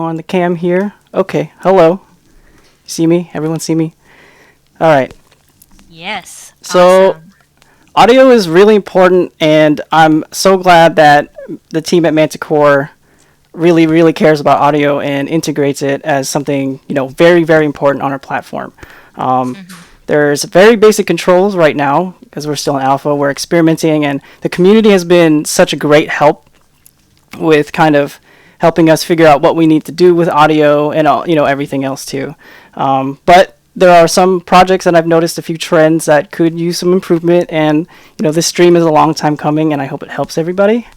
on the cam here. Okay, hello. See me? Everyone see me? All right. Yes. So Awesome. audio is really important, and I'm so glad that the team at Manticore really cares about audio and integrates it as something very important on our platform. Um, there's very basic controls right now because we're still in alpha. We're experimenting, and the community has been such a great help with kind of helping us figure out what we need to do with audio and all, everything else too. But there are some projects that I've noticed a few trends that could use some improvement, and this stream is a long time coming, and I hope it helps everybody.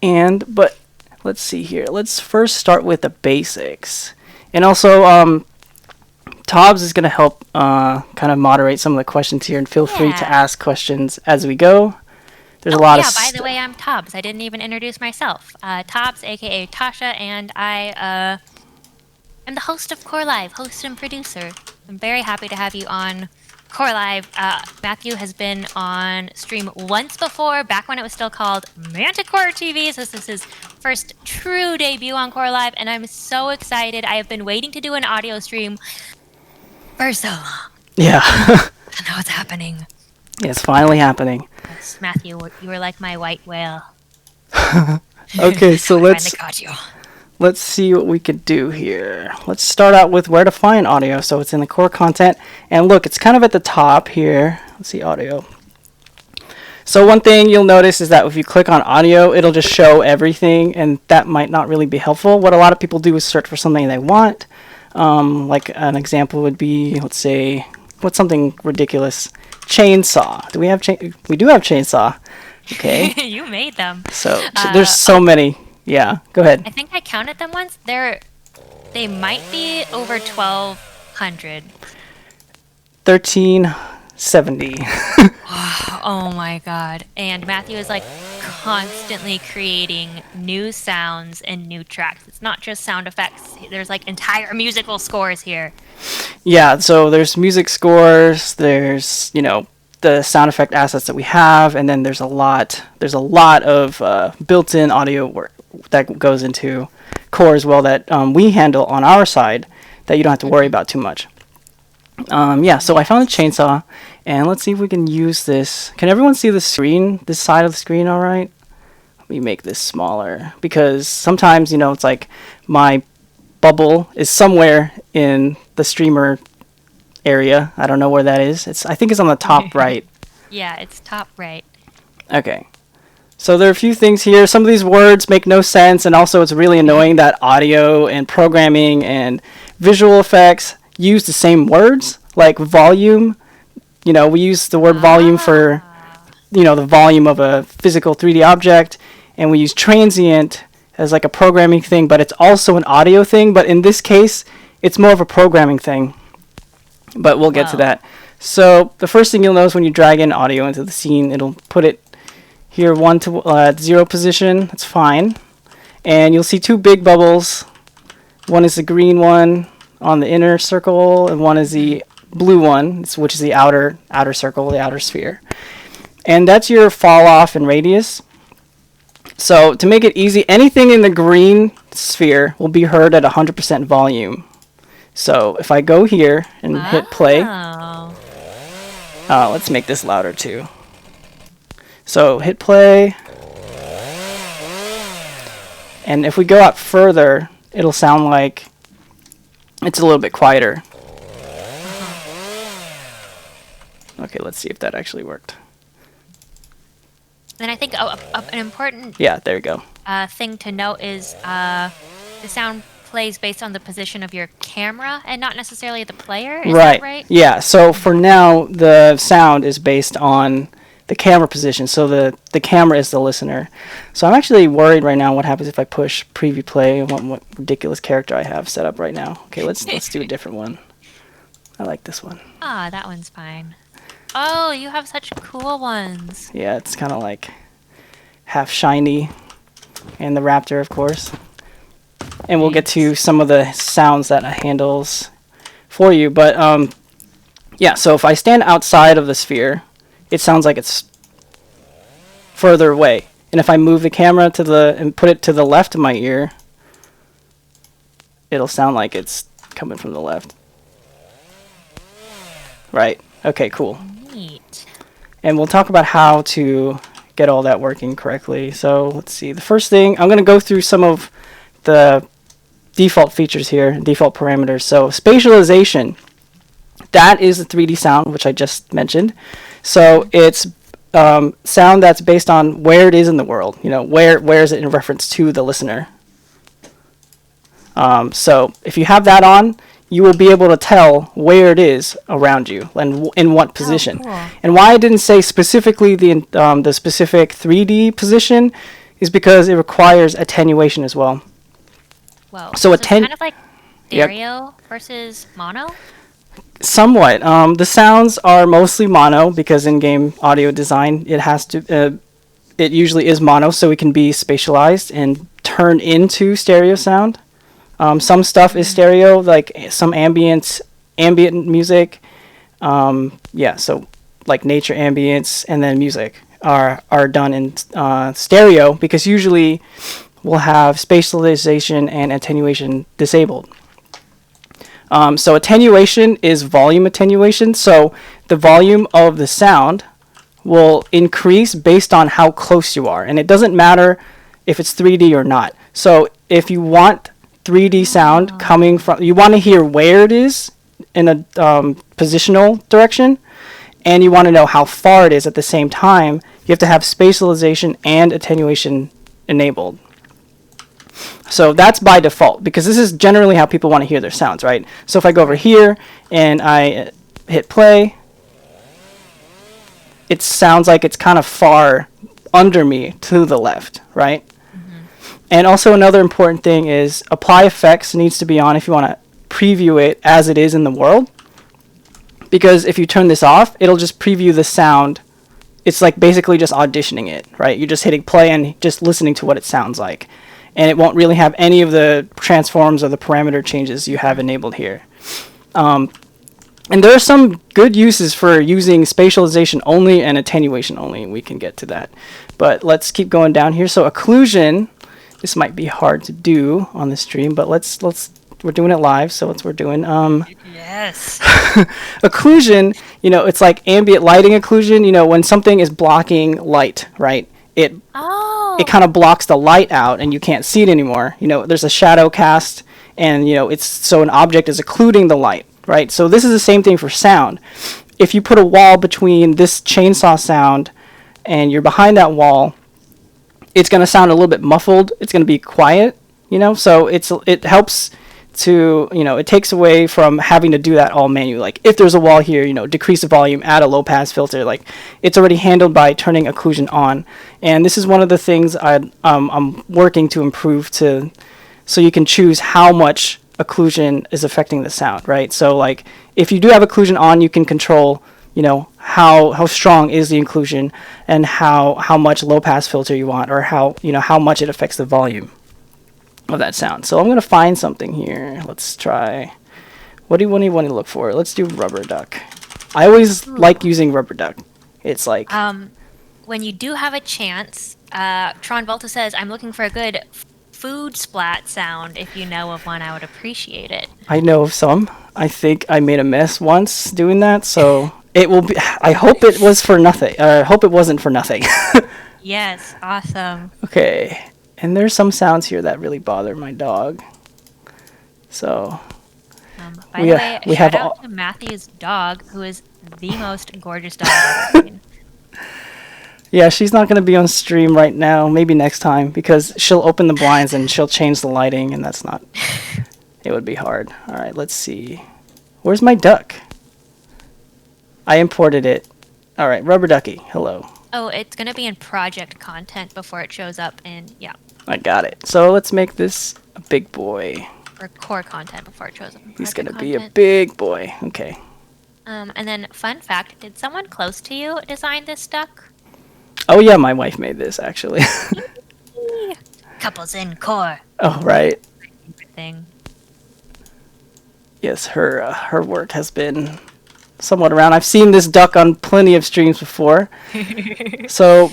But let's see here. Let's first start with the basics, and also Tobbs is going to help kind of moderate some of the questions here, and feel free to ask questions as we go. There's a lot of by the way, I'm Tobbs. I didn't even introduce myself. Tobbs, aka Tasha, and I am the host of Core Live, host and producer. I'm very happy to have you on Core Live. Matthew has been on stream once before, back when it was still called Manticore TV. So this is his first true debut on Core Live, and I'm so excited. I have been waiting to do an audio stream for so long. Yeah. And now it's happening. It's finally happening. Yes, Matthew, you were like my white whale. Okay, so I finally caught you. let's see what we could do here. Let's start out with where to find audio. So it's in the core content, and look, it's kind of at the top here. Let's see audio. So one thing you'll notice is that if you click on audio, it'll just show everything, and that might not really be helpful. What a lot of people do is search for something they want. Like an example would be, let's say, what's something ridiculous? Chainsaw. Do we have we do have chainsaw. Okay. You made them. So there's so many. Yeah, go ahead. I think I counted them once. They might be over 1,200. 1370. Oh my god. And Matthew is like constantly creating new sounds and new tracks. It's not just sound effects. There's like entire musical scores here. Yeah, so there's music scores, there's, the sound effect assets that we have, and then there's a lot of built-in audio work that goes into Core as well that we handle on our side that you don't have to worry about too much. So I found a chainsaw, and let's see if we can use this. Can everyone see the screen, this side of the screen all right? Let me make this smaller, because sometimes, it's like my bubble is somewhere in the streamer area. I don't know where that is. I think it's on the top right. Yeah, it's top right. Okay. So there are a few things here. Some of these words make no sense, and also it's really annoying that audio and programming and visual effects use the same words, like volume. We use the word volume for, the volume of a physical 3D object, and we use transient as like a programming thing, but it's also an audio thing. But in this case, it's more of a programming thing. But we'll get to that. So the first thing you'll notice when you drag in audio into the scene, it'll put it here 1 to 0 position. That's fine. And you'll see two big bubbles. One is the green one on the inner circle, and one is the blue one, which is the outer circle, the outer sphere. And that's your fall off and radius. So to make it easy, anything in the green sphere will be heard at 100% volume. So if I go here and hit play, let's make this louder too. So hit play, and if we go out further, it'll sound like it's a little bit quieter. Okay, let's see if that actually worked. And I think an important there we go. Thing to note is the sound plays based on the position of your camera and not necessarily the player. Is that right? Yeah, so for now, the sound is based on the camera position, so the camera is the listener. So I'm actually worried right now what happens if I push preview play and what ridiculous character I have set up right now. Okay, let's do a different one. I like this one. That one's fine. Oh, you have such cool ones. Yeah, it's kind of like half shiny, and the raptor, of course. And we'll get to some of the sounds that it handles for you. But so if I stand outside of the sphere, it sounds like it's further away. And if I move the camera and put it to the left of my ear, it'll sound like it's coming from the left. Right. Okay, cool. Neat. And we'll talk about how to get all that working correctly. So let's see. The first thing, I'm going to go through some of the default features here, default parameters. So spatialization, that is the 3D sound, which I just mentioned. So it's sound that's based on where it is in the world. You know, where is it in reference to the listener. So if you have that on, you will be able to tell where it is around you and in what position. Cool. And why I didn't say specifically the specific 3D position is because it requires attenuation as well. Whoa. So it's kind of like Yep. stereo versus mono? Somewhat. The sounds are mostly mono because in game audio design it has to. It usually is mono, so it can be spatialized and turned into stereo sound. Some stuff is stereo, like some ambient music. Yeah, so like nature ambience and then music are done in stereo because usually we'll have spatialization and attenuation disabled. So attenuation is volume attenuation. So the volume of the sound will increase based on how close you are. And it doesn't matter if it's 3D or not. So if you want 3D sound coming from, you want to hear where it is in a positional direction, and you want to know how far it is at the same time, you have to have spatialization and attenuation enabled. So that's by default, because this is generally how people want to hear their sounds, right? So if I go over here and I hit play, it sounds like it's kind of far under me to the left, right? And also another important thing is apply effects needs to be on if you want to preview it as it is in the world. Because if you turn this off, it'll just preview the sound. It's like basically just auditioning it, right? You're just hitting play and just listening to what it sounds like. And it won't really have any of the transforms or the parameter changes you have enabled here. And there are some good uses for using spatialization only and attenuation only. We can get to that. But let's keep going down here. So occlusion. This might be hard to do on the stream, but let's we're doing it live, so that's what we're doing. Yes. Occlusion, you know, it's like ambient lighting occlusion. You know, when something is blocking light, right? It kind of blocks the light out, and you can't see it anymore. You know, there's a shadow cast, and you know, it's so an object is occluding the light, right? So this is the same thing for sound. If you put a wall between this chainsaw sound, and you're behind that wall, it's going to sound a little bit muffled. It's going to be quiet, you know, so it helps to, you know, it takes away from having to do that all manually. Like if there's a wall here, you know, decrease the volume, add a low pass filter, like it's already handled by turning occlusion on. And this is one of the things I'm working to improve to, so you can choose how much occlusion is affecting the sound, right? So like if you do have occlusion on, you can control, you know, how strong is the occlusion and how much low pass filter you want, or how much it affects the volume of that sound. So I'm going to find something here. Let's try, what do you want to look for? Let's do rubber duck. I always like using rubber duck. It's like when you do have a chance, Tron Volta says, I'm looking for a good food splat sound. If you know of one, I would appreciate it. I know of some. I think I made a mess once doing that, so it will be. I hope it was for nothing. I hope it wasn't for nothing. Yes, awesome. Okay, and there's some sounds here that really bother my dog. So By the way, shout out to Matthew's dog, who is the most gorgeous dog I've ever seen. Yeah, she's not going to be on stream right now. Maybe next time, because she'll open the blinds and she'll change the lighting, and that's not. It would be hard. All right, let's see. Where's my duck? I imported it. All right, rubber ducky. Hello. Oh, it's going to be in project content before it shows up in, yeah. I got it. So let's make this a big boy. Or core content before it shows up in project He's going to content. be a big boy. Okay. And then, fun fact, did someone close to you design this duck? Oh, yeah, my wife made this, actually. Couples in core. Oh, right. Thing. Yes, her work has been somewhat around. I've seen this duck on plenty of streams before. So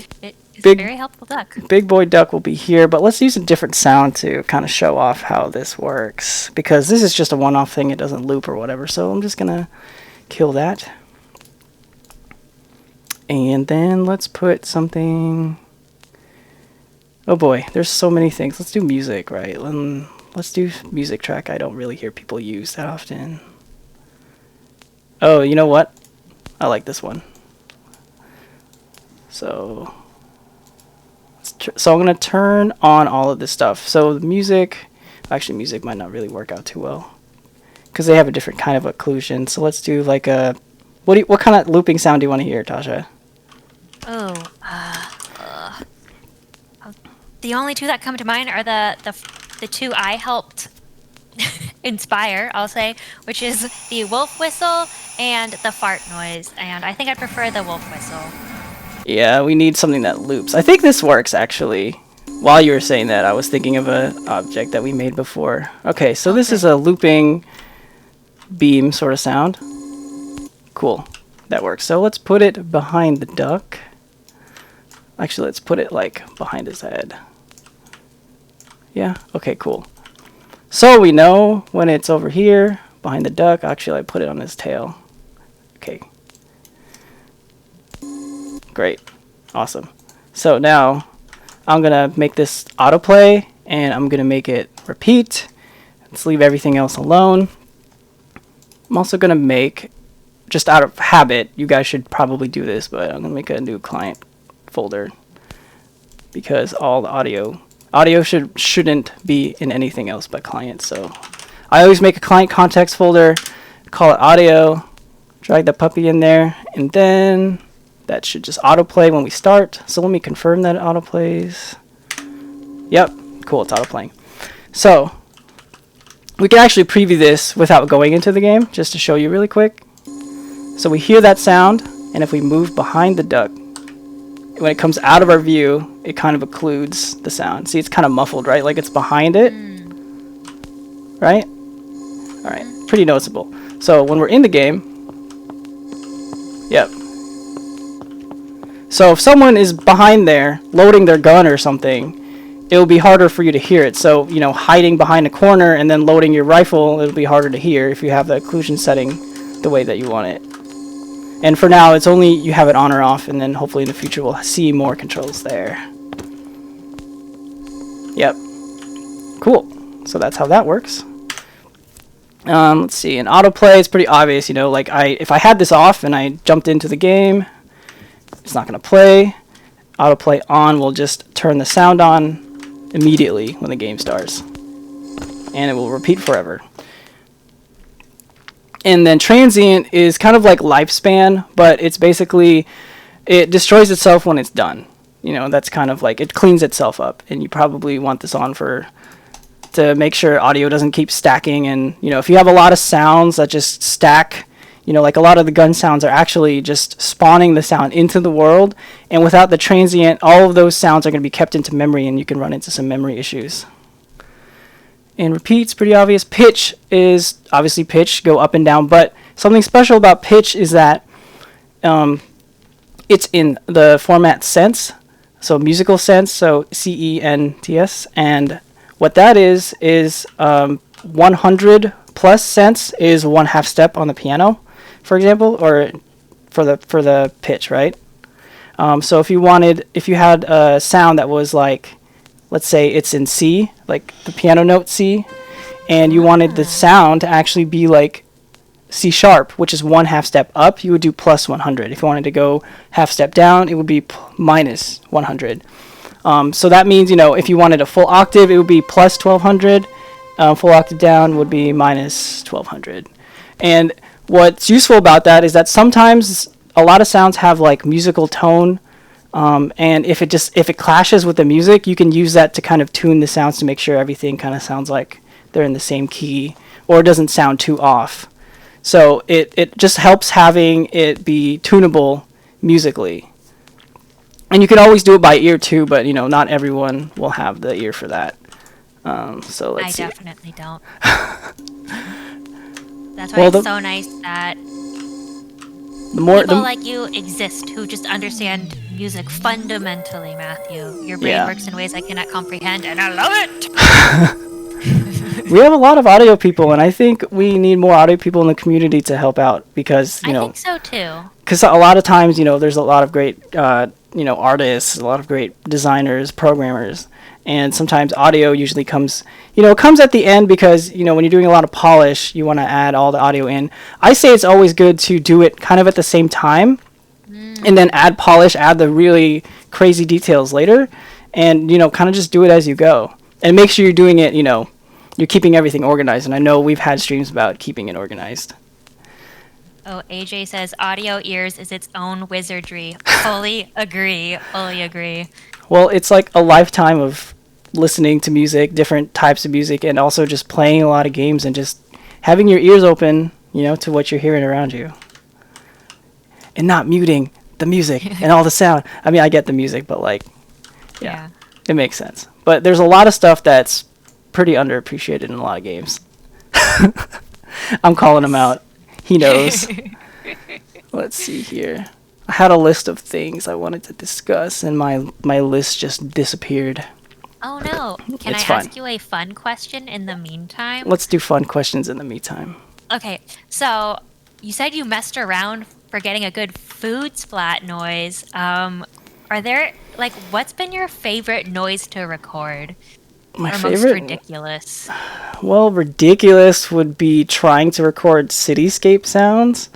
It's a Big very helpful duck. Big Boy Duck will be here, but let's use a different sound to kind of show off how this works, because this is just a one-off thing, it doesn't loop or whatever, so I'm just gonna kill that. And then let's put something... Oh boy, there's so many things. Let's do music, right? Let's do music track I don't really hear people use that often. Oh, you know what? I like this one. So I'm going to turn on all of this stuff. So the music... Actually, music might not really work out too well, because they have a different kind of occlusion. So let's do like a... What kind of looping sound do you want to hear, Tasha? Oh, the only two that come to mind are the two I helped inspire, I'll say, which is the wolf whistle and the fart noise. And I think I prefer the wolf whistle. Yeah, we need something that loops. I think this works, actually. While you were saying that, I was thinking of an object that we made before. Okay, so this is a looping beam sort of sound. Cool. That works. So let's put it behind the duck. Actually, let's put it like behind his head. Yeah, okay, cool. So we know when it's over here, behind the duck. Actually, I put it on his tail. Okay. Great. Awesome. So now I'm going to make this autoplay, and I'm going to make it repeat. Let's leave everything else alone. I'm also going to make, just out of habit, you guys should probably do this, but I'm going to make a new client folder, because all the audio shouldn't be in anything else but client. So I always make a client context folder, call it audio, drag the puppy in there, and then that should just autoplay when we start. So let me confirm that it autoplays. Yep, cool, it's autoplaying. So we can actually preview this without going into the game, just to show you really quick. So we hear that sound, and if we move behind the duck, when it comes out of our view, it kind of occludes the sound. See, it's kind of muffled, right? Like it's behind it, right? All right, pretty noticeable. So when we're in the game, yep. So if someone is behind there, loading their gun or something, it'll be harder for you to hear it. So, you know, hiding behind a corner and then loading your rifle, it'll be harder to hear if you have the occlusion setting the way that you want it. And for now, it's only you have it on or off, and then hopefully in the future we'll see more controls there. Yep. Cool. So that's how that works. Let's see. In autoplay, it's pretty obvious, you know, like if I had this off and I jumped into the game, it's not going to play. Autoplay on will just turn the sound on immediately when the game starts, and it will repeat forever. And then transient is kind of like lifespan, but it's basically, it destroys itself when it's done. You know, that's kind of like, it cleans itself up, and you probably want this on to make sure audio doesn't keep stacking. And, you know, if you have a lot of sounds that just stack, you know, like a lot of the gun sounds are actually just spawning the sound into the world, and without the transient, all of those sounds are going to be kept into memory, and you can run into some memory issues. And repeat's pretty obvious. Pitch is obviously pitch, go up and down, but something special about pitch is that it's in the format sense, so musical sense, so CENTS, and what that is 100 plus sense is 1/2 step on the piano, for example, or for the pitch, right? So if you had a sound that was like, let's say it's in C, like the piano note C, and you wanted the sound to actually be like C sharp, which is 1/2 step up, you would do plus 100. If you wanted to go half step down, it would be minus 100. So that means, you know, if you wanted a full octave, it would be plus 1200. Full octave down would be minus 1200. And what's useful about that is that sometimes a lot of sounds have like musical tone. And if it clashes with the music, you can use that to kind of tune the sounds to make sure everything kind of sounds like they're in the same key, or it doesn't sound too off. So it just helps having it be tunable musically. And you can always do it by ear too, but you know, not everyone will have the ear for that. So let's see. I definitely don't. That's why it's so nice that The more People the like you exist who just understand music fundamentally, Matthew. Your brain Yeah. works in ways I cannot comprehend, and I love it! We have a lot of audio people, and I think we need more audio people in the community to help out because, I think so too. because a lot of times, there's a lot of great, artists, a lot of great designers, programmers, and sometimes audio usually comes, it comes at the end because, when you're doing a lot of polish, you want to add all the audio in. I say it's always good to do it kind of at the same time and then add polish, add the really crazy details later, and, kind of just do it as you go. And make sure you're doing it, you're keeping everything organized. And I know we've had streams about keeping it organized. Oh, AJ says audio ears is its own wizardry. Fully agree. Fully agree. Well, it's like a lifetime of listening to music, different types of music, and also just playing a lot of games and just having your ears open, to what you're hearing around you. And not muting the music and all the sound. I mean, I get the music, but yeah. It makes sense. But there's a lot of stuff that's pretty underappreciated in a lot of games. I'm calling him out. He knows. Let's see here. I had a list of things I wanted to discuss, and my list just disappeared. Oh no. Can It's I fine. ask you a fun question in the meantime? Let's do fun questions in the meantime. Okay, so you said you messed around for getting a good food splat noise. Are there, what's been your favorite noise to record? My or favorite? most ridiculous? Well, ridiculous would be trying to record cityscape sounds.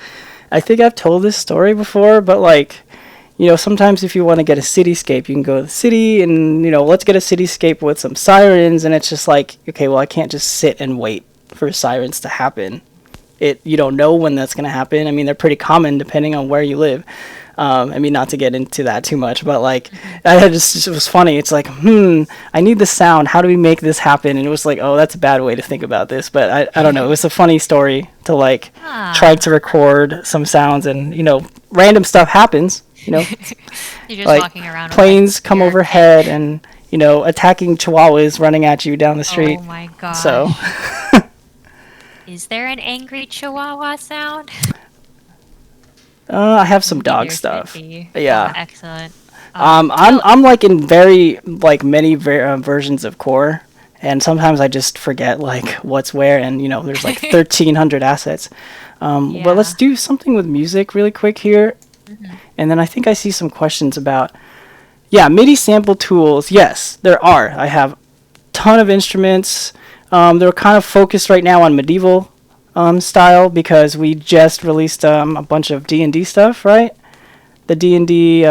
I think I've told this story before, but sometimes if you want to get a cityscape, you can go to the city and, let's get a cityscape with some sirens. And it's just okay, well, I can't just sit and wait for sirens to happen. You don't know when that's going to happen. I mean, they're pretty common depending on where you live. I mean, not to get into that too much, but it was funny. It's I need the sound. How do we make this happen? And it was oh, that's a bad way to think about this, but I don't know. It was a funny story to try to record some sounds, and random stuff happens. You're just walking around. Planes come overhead, and attacking chihuahuas running at you down the street. Oh my god. So. Is there an angry chihuahua sound? I have some dog stuff. Yeah. Oh, excellent. I'm in very many versions of Core, and sometimes I just forget what's where, and there's 1,300 assets. But let's do something with music really quick here, and then I think I see some questions about MIDI sample tools. Yes, there are. I have a ton of instruments. They're kind of focused right now on medieval style because we just released a bunch of D&D stuff, right? The D&D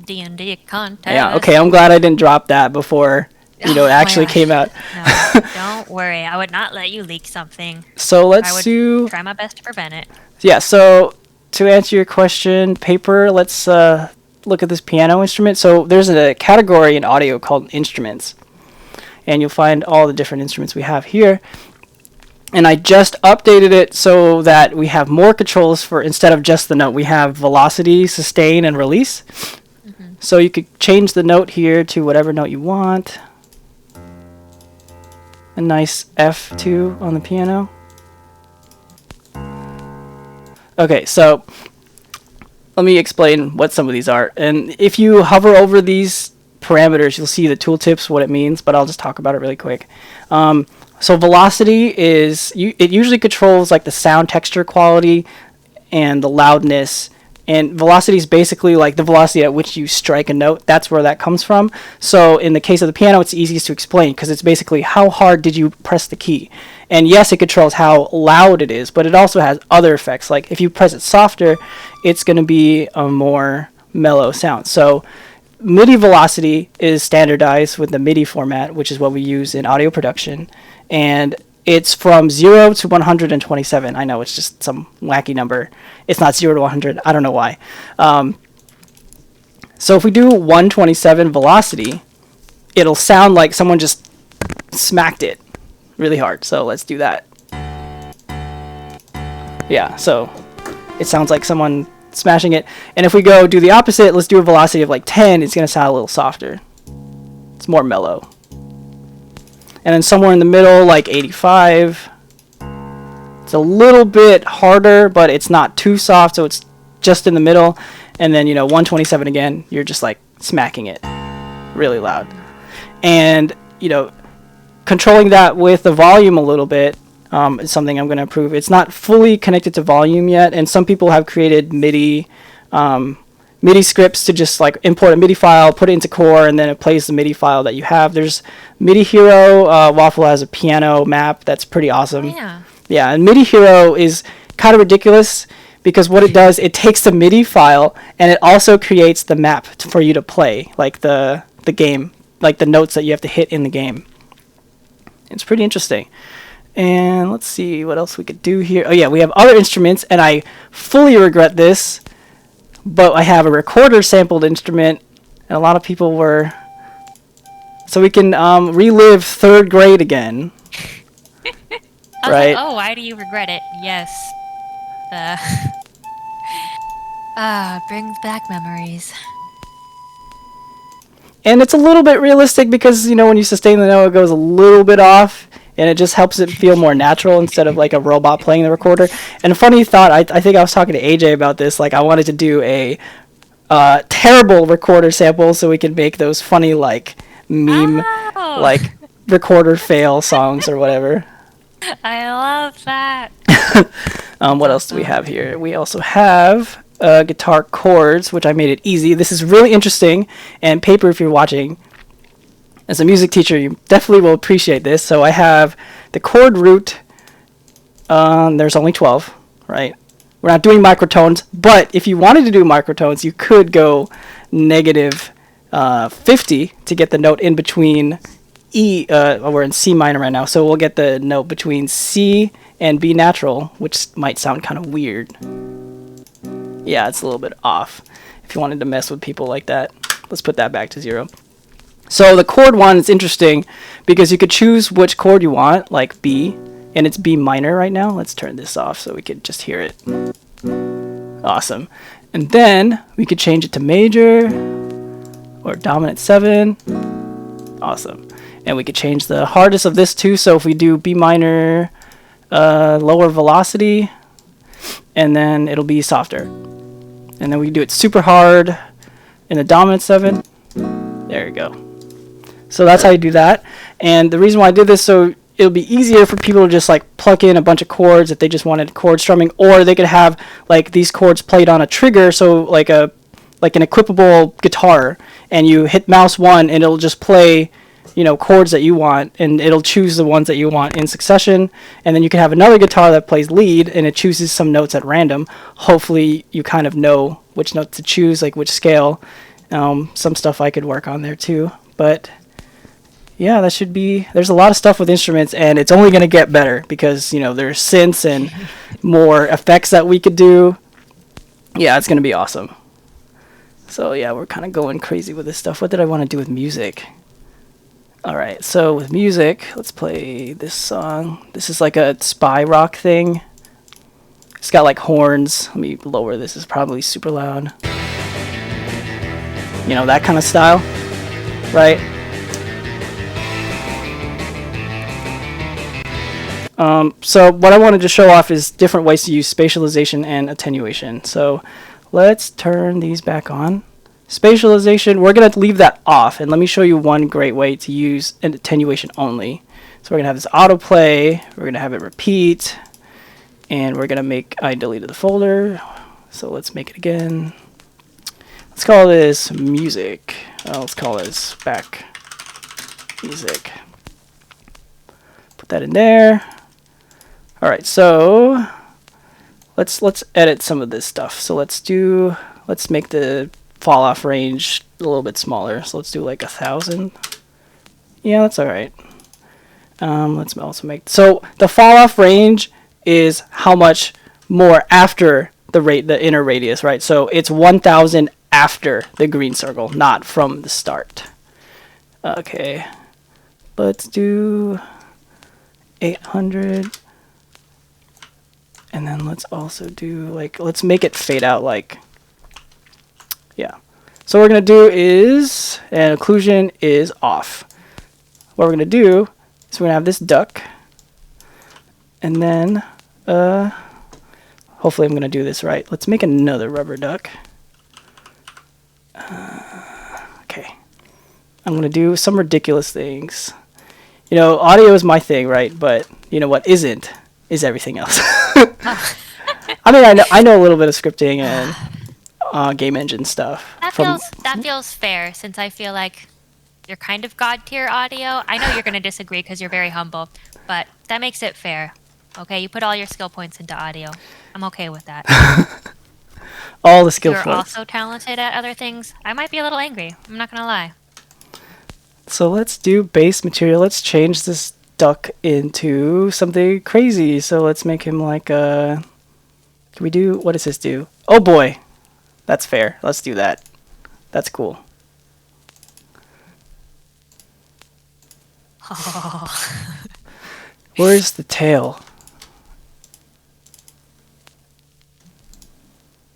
D&D contest. Yeah, okay, I'm glad I didn't drop that before it actually came out. No, don't worry. I would not let you leak something. So I let's would try my best to prevent it. Yeah, so to answer your question, Paper, let's look at this piano instrument. So there's a category in audio called instruments, and you'll find all the different instruments we have here. And I just updated it so that we have more controls for, instead of just the note, we have velocity, sustain, and release. So you could change the note here to whatever note you want. A nice F2 on the piano. Okay, so let me explain what some of these are. And if you hover over these parameters, you'll see the tooltips, what it means, but I'll just talk about it really quick. So velocity it usually controls the sound texture quality and the loudness. And velocity is basically the velocity at which you strike a note. That's where that comes from. So in the case of the piano, it's easiest to explain because it's basically how hard did you press the key. And yes, it controls how loud it is, but it also has other effects. If you press it softer, it's going to be a more mellow sound. So MIDI velocity is standardized with the MIDI format, which is what we use in audio production. And it's from 0 to 127. I know it's just some wacky number. It's not 0 to 100. I don't know why. So if we do 127 velocity, it'll sound like someone just smacked it really hard. So let's do that. Yeah, so it sounds like someone smashing it. And if we go do the opposite, let's do a velocity of 10, it's going to sound a little softer. It's more mellow. And then somewhere in the middle, 85. It's a little bit harder, but it's not too soft, so it's just in the middle, and then 127 again, you're just like smacking it really loud. And controlling that with the volume a little bit is something I'm going to improve. It's not fully connected to volume yet, and some people have created MIDI scripts to just like import a MIDI file, put it into Core, and then it plays the MIDI file that you have. There's MIDI Hero. Waffle has a piano map that's pretty awesome. Yeah, and MIDI Hero is kind of ridiculous because what it does, it takes the MIDI file and it also creates the map for you to play, like the game, like the notes that you have to hit in the game. It's pretty interesting. And let's see what else we could do here. Oh yeah, we have other instruments, and I fully regret this, but I have a recorder sampled instrument, and a lot of people were... So we can relive 3rd grade again. Right? Like, oh, why do you regret it? Yes. Brings back memories. And it's a little bit realistic because, when you sustain the note, it goes a little bit off, and it just helps it feel more natural instead of like a robot playing the recorder. And a funny thought, I think I was talking to AJ about this, like I wanted to do a terrible recorder sample so we could make those funny like meme like recorder fail songs or whatever. I love that. What else do we have here? We also have guitar chords, which I made it easy. This is really interesting, and Paper, if you're watching, as a music teacher, you definitely will appreciate this. So I have the chord root. There's only 12, right? We're not doing microtones, but if you wanted to do microtones, you could go negative 50 to get the note in between E. We're in C minor right now, so we'll get the note between C and B natural, which might sound kind of weird. Yeah, it's a little bit off. If you wanted to mess with people like that, let's put that back to 0. So the chord one is interesting because you could choose which chord you want, like B, and it's B minor right now. Let's turn this off so we could just hear it. Awesome. And then we could change it to major or dominant 7. Awesome. And we could change the hardest of this too. So if we do B minor, lower velocity, and then it'll be softer. And then we do it super hard in the dominant 7. There you go. So that's how you do that. And the reason why I did this, so it'll be easier for people to just like pluck in a bunch of chords if they just wanted chord strumming, or they could have like these chords played on a trigger, so like an equipable guitar, and you hit mouse 1 and it'll just play chords that you want, and it'll choose the ones that you want in succession. And then you can have another guitar that plays lead and it chooses some notes at random. Hopefully you kind of know which note to choose, like which scale. Some stuff I could work on there too, but yeah, that should be... There's a lot of stuff with instruments, and it's only going to get better because there's synths and more effects that we could do. Yeah, it's going to be awesome. So yeah, we're kind of going crazy with this stuff. What did I want to do with music? Alright, so with music, let's play this song. This is like a spy rock thing. It's got like horns. Let me lower this. It's probably super loud. That kind of style, right? So what I wanted to show off is different ways to use spatialization and attenuation. So let's turn these back on. Spatialization, we're going to leave that off, and let me show you one great way to use an attenuation only. So we're going to have this autoplay, we're going to have it repeat, and we're going to make... I deleted the folder, so let's make it again. Let's call this music. Let's call this back music. Put that in there. Alright, so let's edit some of this stuff. So let's make the Falloff Range a little bit smaller. So let's do like 1,000. Yeah, that's alright. Let's also make... So the Falloff Range is how much more after the inner radius, right? So it's 1,000 after the green circle, not from the start. Okay, let's do 800. And then let's also do let's make it fade out yeah. So what we're going to do is, and occlusion is off. What we're going to do is we're going to have this duck. And then, Hopefully I'm going to do this right. Let's make another rubber duck. Okay. I'm going to do some ridiculous things. You know, audio is my thing, right? But you know what isn't is everything else. I mean, I know a little bit of scripting and game engine stuff. That feels fair, since I feel like you're kind of god tier audio. I know you're going to disagree because you're very humble, but that makes it fair. Okay, you put all your skill points into audio. I'm okay with that. All the skill You're points. also talented at other things. I might be a little angry. I'm not going to lie. So let's do base material. Let's change this duck into something crazy. So let's make him like a... Can we do... What does this do? Oh boy! That's fair. Let's do that. That's cool. Oh. Where's the tail?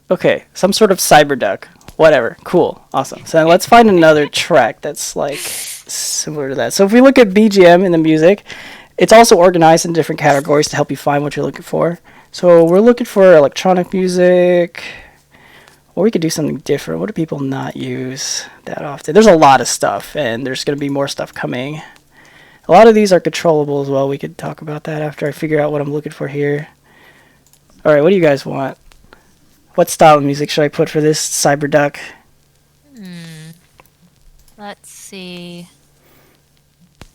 Okay, some sort of cyber duck. Whatever. Cool. Awesome. So let's find another track that's like similar to that. So if we look at BGM in the music, it's also organized in different categories to help you find what you're looking for. So we're looking for electronic music, or we could do something different. What do people not use that often? There's a lot of stuff, and there's going to be more stuff coming. A lot of these are controllable as well. We could talk about that after I figure out what I'm looking for here. All right, what do you guys want? What style of music should I put for this cyber duck? Let's see.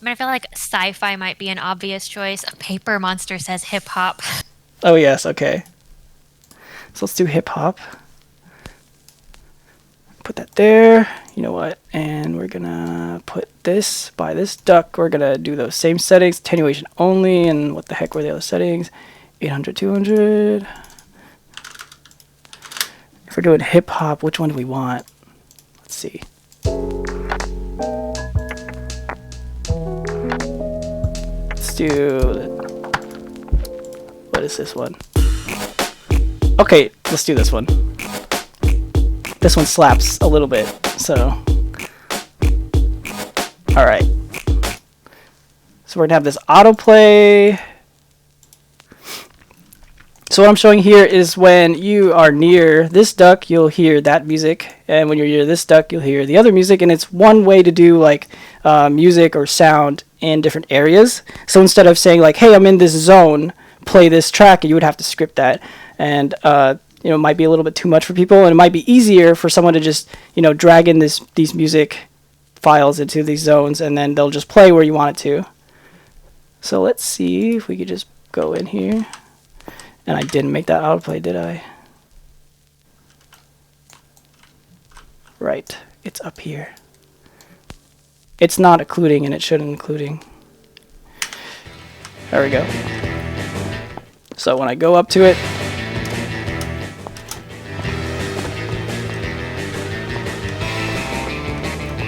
I mean, I feel like sci-fi might be an obvious choice. Paper Monster says hip-hop. Oh, yes, okay. So let's do hip-hop. Put that there. You know what? And we're going to put this by this duck. We're going to do those same settings. Attenuation only. And what the heck were the other settings? 800, 200. If we're doing hip-hop, which one do we want? Let's see. Let's do... What is this one? Okay, let's do this one. This one slaps a little bit, so... Alright. So we're going to have this autoplay. So what I'm showing here is when you are near this duck, you'll hear that music. And when you're near this duck, you'll hear the other music. And it's one way to do like music or sound in different areas. So instead of saying like, hey, I'm in this zone, play this track, you would have to script that. And you know, it might be a little bit too much for people. And it might be easier for someone to just, you know, drag in these music files into these zones. And then they'll just play where you want it to. So let's see if we could just go in here. And I didn't make that autoplay, did I? Right, it's up here. It's not occluding, and it shouldn't occluding. There we go. So when I go up to it,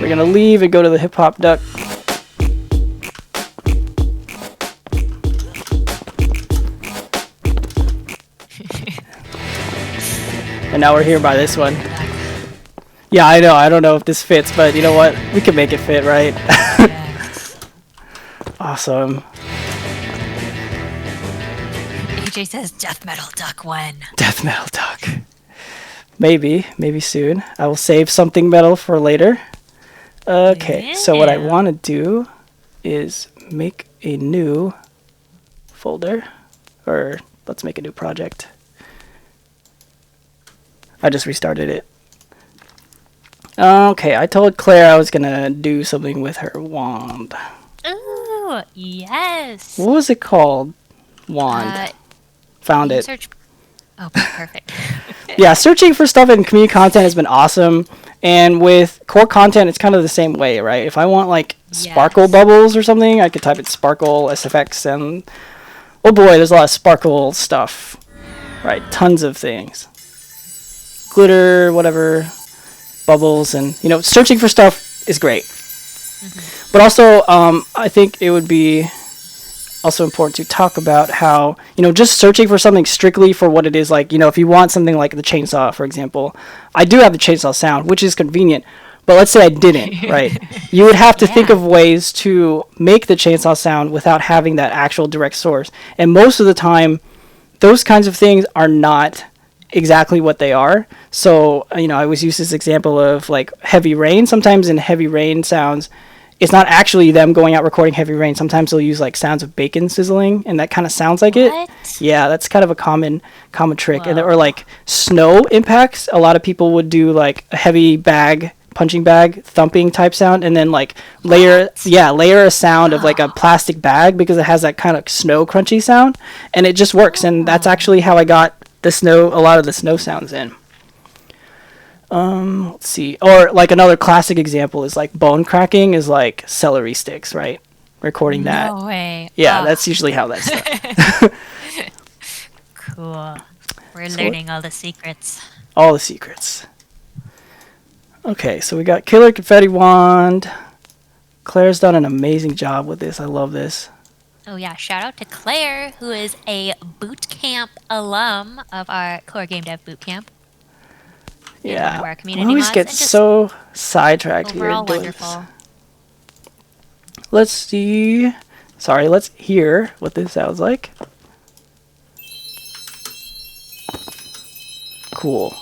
we're gonna leave and go to the hip hop duck. And now we're here by this one. Yeah, I know. I don't know if this fits, but you know what? We can make it fit, right? Yes. Awesome. AJ says death metal duck when? Death metal duck. Maybe soon. I will save something metal for later. Okay, so what I want to do is make a new folder. Or let's make a new project. I just restarted it. Okay, I told Claire I was gonna do something with her wand. Ooh, yes. What was it called? Wand. Found it. Search. Oh, perfect. Yeah, searching for stuff in community content has been awesome. And with core content, it's kind of the same way, right? If I want like sparkle bubbles or something, I could type in sparkle SFX and oh boy, there's a lot of sparkle stuff. Right, tons of things. Glitter, whatever, bubbles, and you know, searching for stuff is great. Mm-hmm. But also, I think it would be also important to talk about how, you know, just searching for something strictly for what it is, like, you know, if you want something like the chainsaw, for example, I do have the chainsaw sound, which is convenient, but let's say I didn't, right? You would have to think of ways to make the chainsaw sound without having that actual direct source. And most of the time, those kinds of things are not exactly what they are. So, I always use this example of like heavy rain. Sometimes in heavy rain sounds, it's not actually them going out recording heavy rain. Sometimes they'll use like sounds of bacon sizzling, and that kind of sounds like it. What? Yeah, that's kind of a common trick. And Whoa. or like snow impacts. A lot of people would do like a heavy punching bag thumping type sound, and then like layer a sound of like a plastic bag because it has that kind of snow crunchy sound, and it just works. And that's actually how I got a lot of the snow sounds in. Let's see. Or like another classic example is like bone cracking is like celery sticks, right? Recording that. No way. Yeah, that's usually how that's done. Cool. We're learning all the secrets. All the secrets. Okay, so we got Killer Confetti Wand. Claire's done an amazing job with this. I love this. Oh yeah, shout out to Claire, who is a boot camp alum of our Core Game Dev Boot Camp. Yeah, one of our I community always mods, get and just so sidetracked here. overall doing wonderful. this. Let's see. Sorry, let's hear what this sounds like. Cool.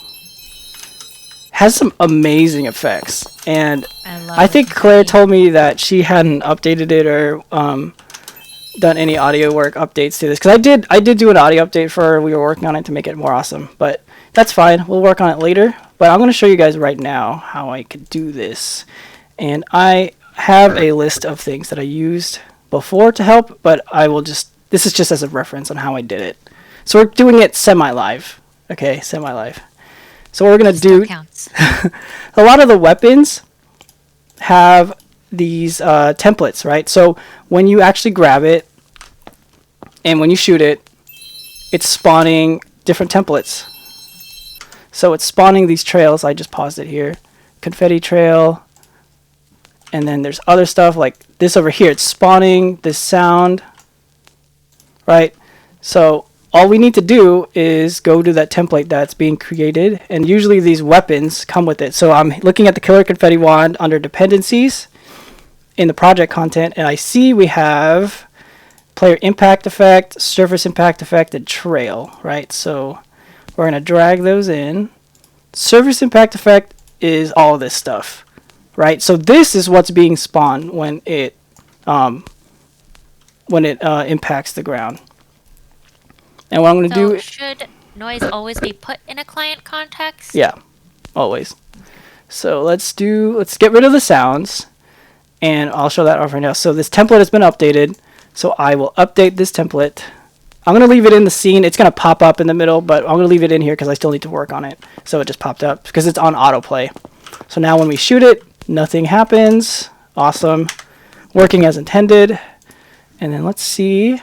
Has some amazing effects, and I think Claire told me that she hadn't updated it or done any audio work updates to this, because I did do an audio update for her. We were working on it to make it more awesome, but that's fine. We'll work on it later. But I'm going to show you guys right now how I could do this, and I have a list of things that I used before to help, but this is just as a reference on how I did it. So we're doing it semi-live. Okay, semi-live. So what we're going to do, Counts. a lot of the weapons have these templates, right? So when you actually grab it and when you shoot it, it's spawning different templates. So it's spawning these trails. I just paused it here. Confetti trail. And then there's other stuff like this over here. It's spawning this sound, right? So all we need to do is go to that template that's being created, and usually these weapons come with it. So I'm looking at the Killer Confetti Wand under dependencies in the project content, and I see we have player impact effect, surface impact effect, and trail, right? So we're going to drag those in. Surface impact effect is all this stuff, right? So this is what's being spawned when it impacts the ground. And what I'm going to do... should noise always be put in a client context? Yeah, always. So let's get rid of the sounds, and I'll show that off right now. So this template has been updated, so I will update this template. I'm going to leave it in the scene. It's going to pop up in the middle, but I'm going to leave it in here because I still need to work on it. So it just popped up because it's on autoplay. So now when we shoot it, nothing happens. Awesome. Working as intended. And then let's see.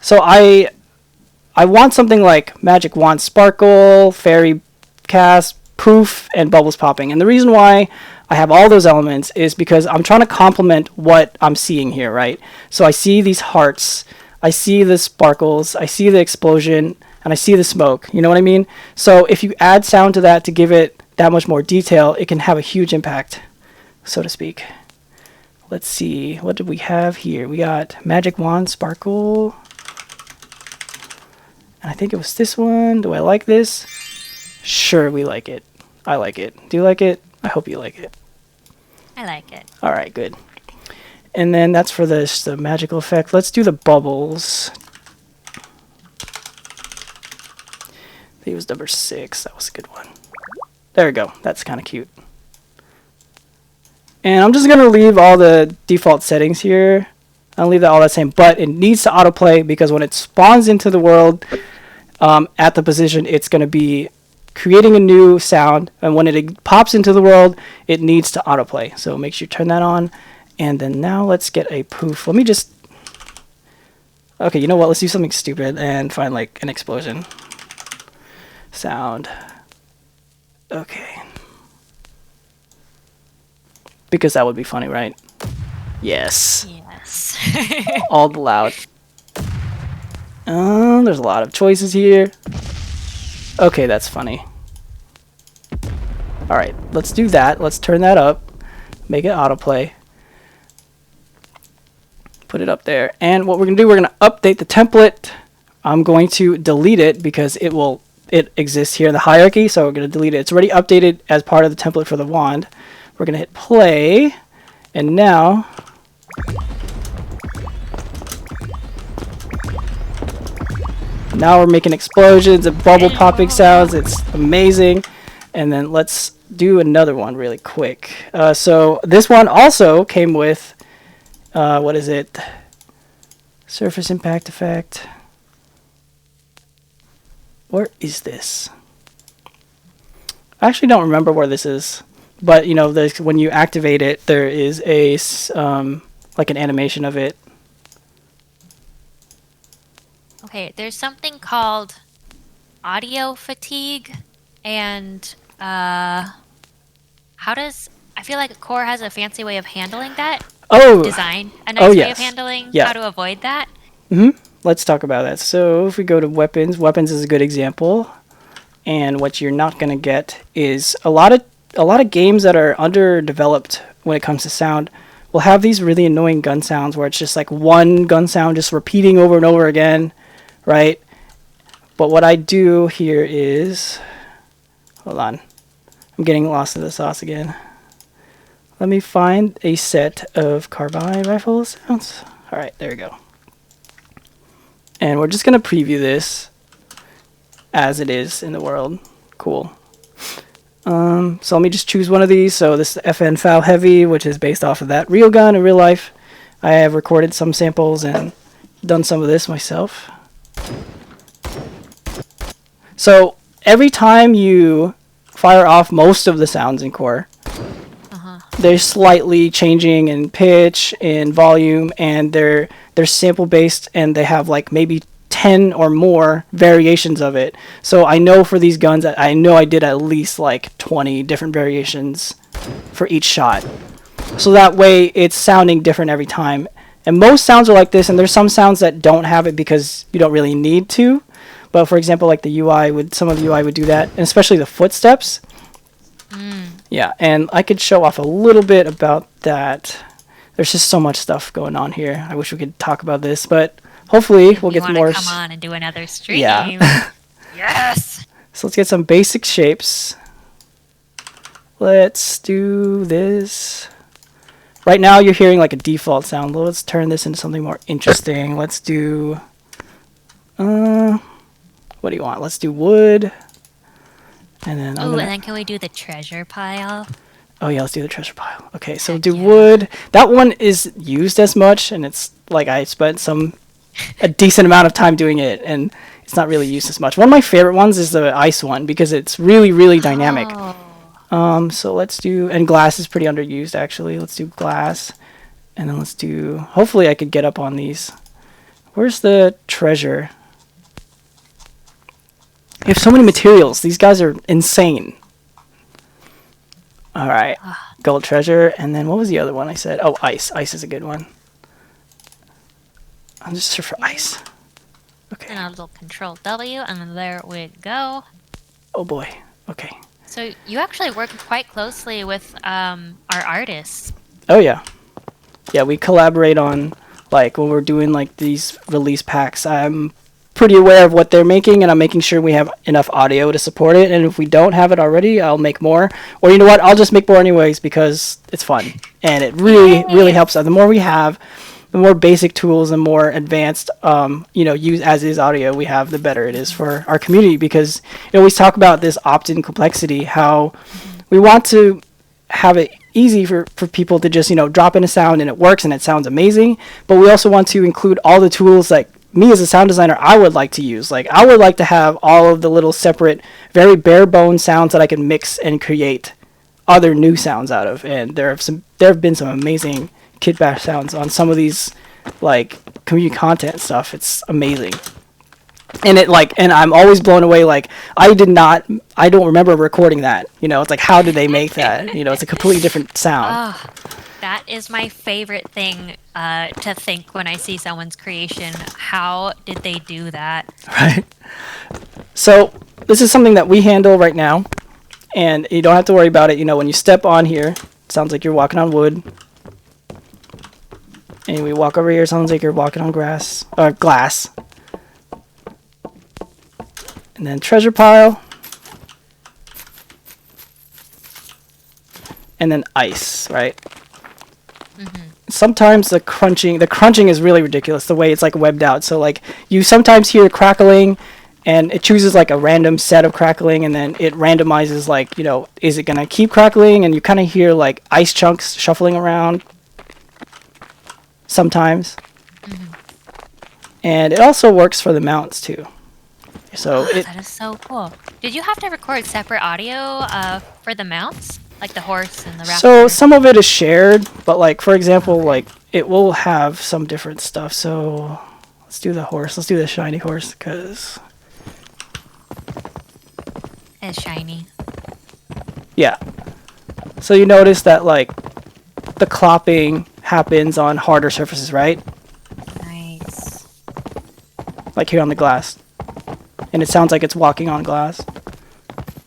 So I want something like Magic Wand Sparkle, Fairy Cast, Poof, and Bubbles Popping. And the reason why I have all those elements is because I'm trying to complement what I'm seeing here, right? So I see these hearts, I see the sparkles, I see the explosion, and I see the smoke. You know what I mean? So if you add sound to that to give it that much more detail, it can have a huge impact, so to speak. Let's see, what did we have here? We got Magic Wand Sparkle. I think it was this one. Do I like this? Sure, we like it. I like it. Do you like it? I hope you like it. I like it. All right, good. And then that's for the magical effect. Let's do the bubbles. I think it was number 6. That was a good one. There we go. That's kind of cute. And I'm just going to leave all the default settings here. I'll leave that all that same, but it needs to autoplay because when it spawns into the world at the position, it's going to be creating a new sound, and when it pops into the world, it needs to autoplay. So make sure you turn that on, and then now let's get a poof. Let me just... Okay, you know what? Let's do something stupid and find like an explosion sound. Okay. Because that would be funny, right? Yes. Yes. All the loud. There's a lot of choices here. Okay, that's funny. Alright, let's do that. Let's turn that up. Make it autoplay. Put it up there. And what we're going to do, we're going to update the template. I'm going to delete it because it exists here in the hierarchy, so we're going to delete it. It's already updated as part of the template for the wand. We're going to hit play, and now we're making explosions and bubble popping sounds. It's amazing. And then let's do another one really quick. So this one also came with, what is it? Surface impact effect. Where is this? I actually don't remember where this is, but you know, when you activate it, there is a like an animation of it. Okay, there's something called audio fatigue, and I feel like Core has a fancy way of handling that. Design a nice way of handling how to avoid that. Let's talk about that. So if we go to weapons is a good example. And what you're not going to get is a lot of games that are underdeveloped when it comes to sound will have these really annoying gun sounds where it's just like one gun sound just repeating over and over again, right? But what I do here is, hold on, I'm getting lost in the sauce again. Let me find a set of carbine rifle sounds. All right, there we go. And we're just going to preview this as it is in the world. Cool. So let me just choose one of these. So this is FN Foul Heavy, which is based off of that real gun in real life. I have recorded some samples and done some of this myself. So every time you fire off most of the sounds in Core, they're slightly changing in pitch, in volume, and they're sample based, and they have like maybe 10 or more variations of it. So I know for these guns, I know I did at least like 20 different variations for each shot. So that way it's sounding different every time. And most sounds are like this, and there's some sounds that don't have it because you don't really need to. But for example, like the UI some of the UI would do that, and especially the footsteps. Yeah, and I could show off a little bit about that. There's just so much stuff going on here. I wish we could talk about this, but hopefully we'll get more. Come on and do another stream. Yeah. Yes. So let's get some basic shapes. Let's do this. Right now you're hearing like a default sound. Let's turn this into something more interesting. Let's do, what do you want? Let's do wood. And then and then can we do the treasure pile? Oh yeah, let's do the treasure pile. Okay, so do wood. That one is used as much, and it's like I spent a decent amount of time doing it, and it's not really used as much. One of my favorite ones is the ice one because it's really, really dynamic. So let's do, and glass is pretty underused actually. Let's do glass, and then let's do, hopefully I could get up on these. Where's the treasure? We have so many materials. These guys are insane. All right, gold treasure, and then what was the other one I said? Oh, ice. Ice is a good one. I'm just search for ice. Okay. And a little Control W, and then there we go. Oh boy. Okay. So you actually work quite closely with our artists. Oh yeah. Yeah, we collaborate on, like, when we're doing like these release packs. I'm pretty aware of what they're making, and I'm making sure we have enough audio to support it. And if we don't have it already, I'll make more. Or you know what? I'll just make more anyways because it's fun, and it really helps. The more we have, the more basic tools and more advanced, use as is audio we have, the better it is for our community. Because we always talk about this opt-in complexity, how we want to have it easy for people to just drop in a sound and it works and it sounds amazing. But we also want to include all the tools like me as a sound designer I would like to use. Like I would like to have all of the little separate, very bare bones sounds that I can mix and create other new sounds out of. And there have been some amazing Kitbash sounds on some of these like community content stuff. It's amazing. And and I'm always blown away. Like I don't remember recording that. It's like, how did they make that? It's a completely different sound. That is my favorite thing to think when I see someone's creation. How did they do that? Right. So this is something that we handle right now, and you don't have to worry about it. When you step on here, it sounds like you're walking on wood. And we walk over here, it sounds like you're walking on glass. And then treasure pile. And then ice, right? Sometimes the crunching is really ridiculous, the way it's like webbed out. So like you sometimes hear crackling and it chooses like a random set of crackling, and then it randomizes like, is it going to keep crackling? And you kind of hear like ice chunks shuffling around sometimes. And it also works for the mounts too. So that is so cool. Did you have to record separate audio for the mounts? Like the horse and the raptor? So some of it is shared, but like for example, like it will have some different stuff. So let's do the horse. Let's do the shiny horse because it's shiny. Yeah. So you notice that like the clopping happens on harder surfaces, right? Nice. Like here on the glass. And it sounds like it's walking on glass.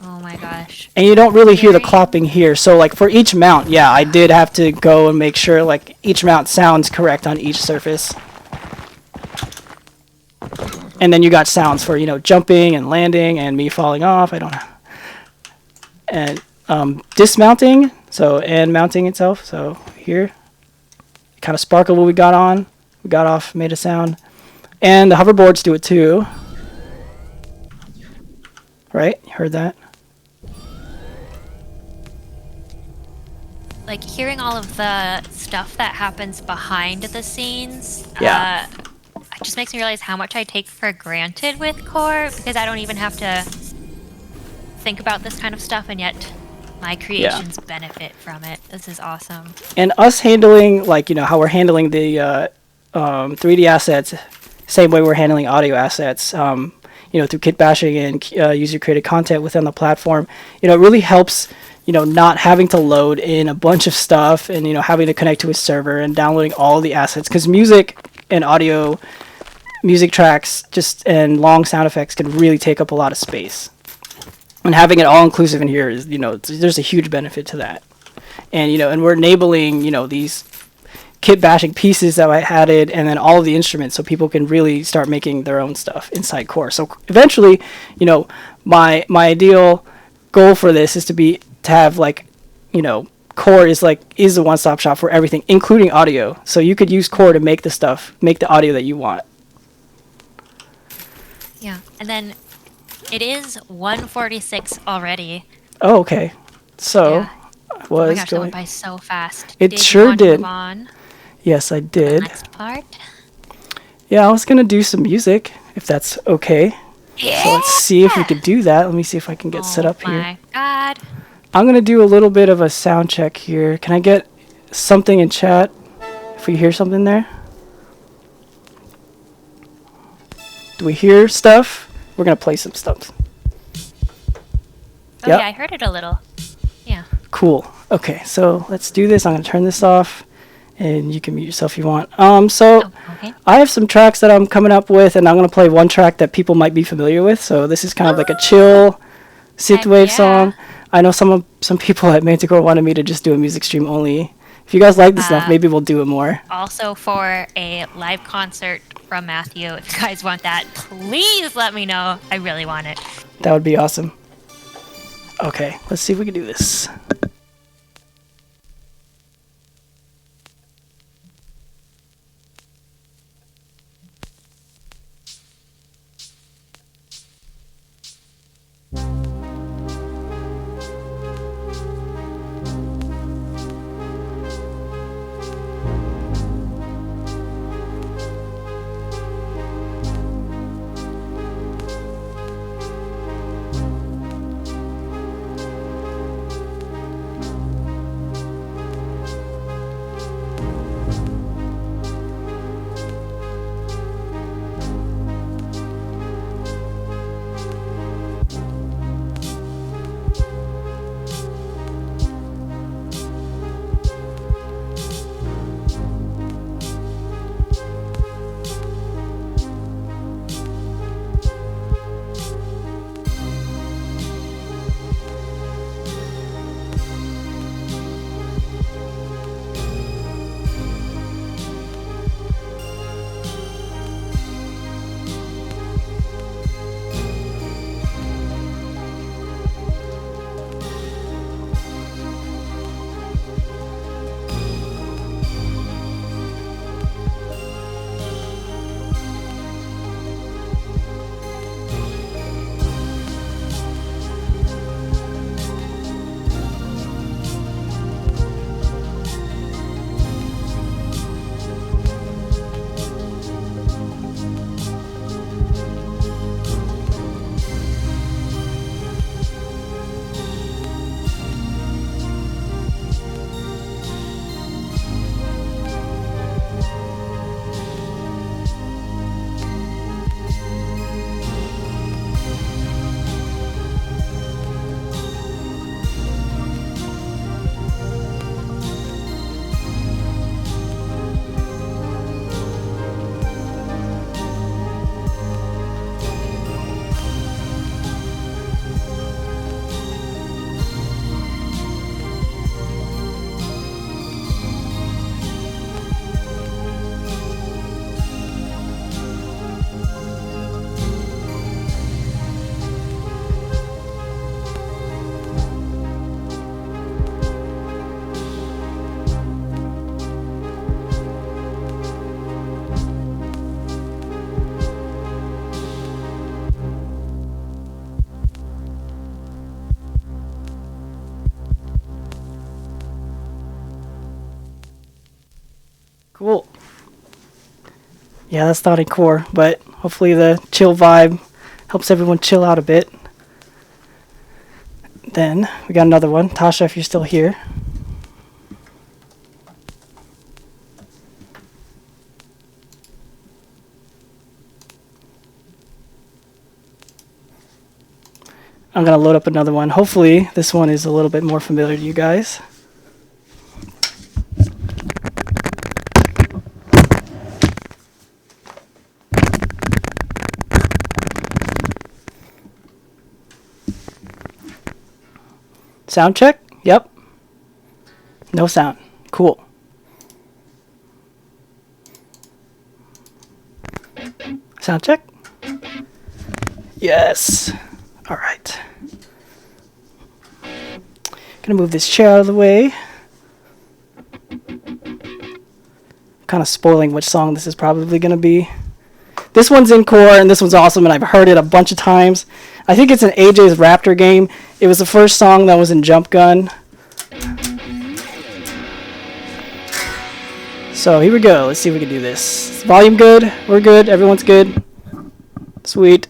Oh my gosh. And you don't really hear the clopping here. So like for each mount, yeah, I did have to go and make sure like each mount sounds correct on each surface. And then you got sounds for, jumping and landing and me falling off. I don't know. And dismounting, and mounting itself. So here, kind of sparkle what we got on. We got off, made a sound. And the hoverboards do it too. Right? You heard that? Like hearing all of the stuff that happens behind the scenes. Yeah. It just makes me realize how much I take for granted with Core, because I don't even have to think about this kind of stuff, and yet my creations benefit from it. This is awesome. And us handling, like, how we're handling the 3D assets, same way we're handling audio assets, through kitbashing and user-created content within the platform, it really helps, not having to load in a bunch of stuff and, having to connect to a server and downloading all the assets. Because music and audio, music tracks, and long sound effects can really take up a lot of space. And having it all inclusive in here is, there's a huge benefit to that. And, and we're enabling, these kit bashing pieces that I added, and then all of the instruments, so people can really start making their own stuff inside Core. So eventually, my ideal goal for this is to have like, Core is a one-stop shop for everything, including audio. So you could use Core to make the audio that you want. Yeah, and then it is 1:46 already. Oh, okay. So Oh my gosh, that went by so fast. It sure did. Move on Yes, I to the did. next part. Yeah, I was gonna do some music, if that's okay. Yeah. So let's see if we could do that. Let me see if I can get set up Oh here. my god. I'm gonna do a little bit of a sound check here. Can I get something in chat if we hear something there? Do we hear stuff? We're gonna play some stuff. Oh yeah, I heard it a little. Yeah. Cool. Okay, so let's do this. I'm gonna turn this off, and you can mute yourself if you want. Okay. I have some tracks that I'm coming up with, and I'm gonna play one track that people might be familiar with. So this is kind of like a chill synthwave song. I know some people at Manticore wanted me to just do a music stream only. If you guys like this stuff, maybe we'll do it more. Also, for a live concert from Matthew, if you guys want that, please let me know. I really want it. That would be awesome. Okay, let's see if we can do this. Cool. Yeah, that's not in core, but hopefully the chill vibe helps everyone chill out a bit. Then we got another one. Tasha, if you're still here. I'm going to load up another one. Hopefully this one is a little bit more familiar to you guys. Sound check? Yep. No sound. Cool. Sound check? Yes. All right. Gonna move this chair out of the way. Kind of spoiling which song this is probably gonna be. This one's in core and this one's awesome and I've heard it a bunch of times. I think it's an AJ's Raptor game. It was the first song that was in Jump Gun. So here we go. Let's see if we can do this. Volume good? We're good. Everyone's good. Sweet.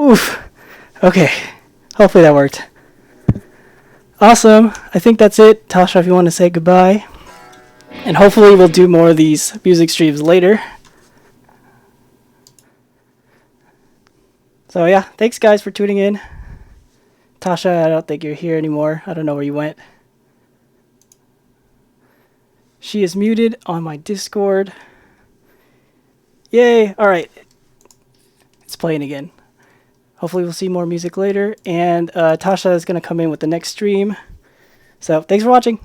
Oof. Okay. Hopefully that worked. Awesome. I think that's it. Tasha, if you want to say goodbye. And hopefully we'll do more of these music streams later. So yeah, thanks guys for tuning in. Tasha, I don't think you're here anymore. I don't know where you went. She is muted on my Discord. Yay! Alright. It's playing again. Hopefully we'll see more music later. And Tasha is going to come in with the next stream. So thanks for watching.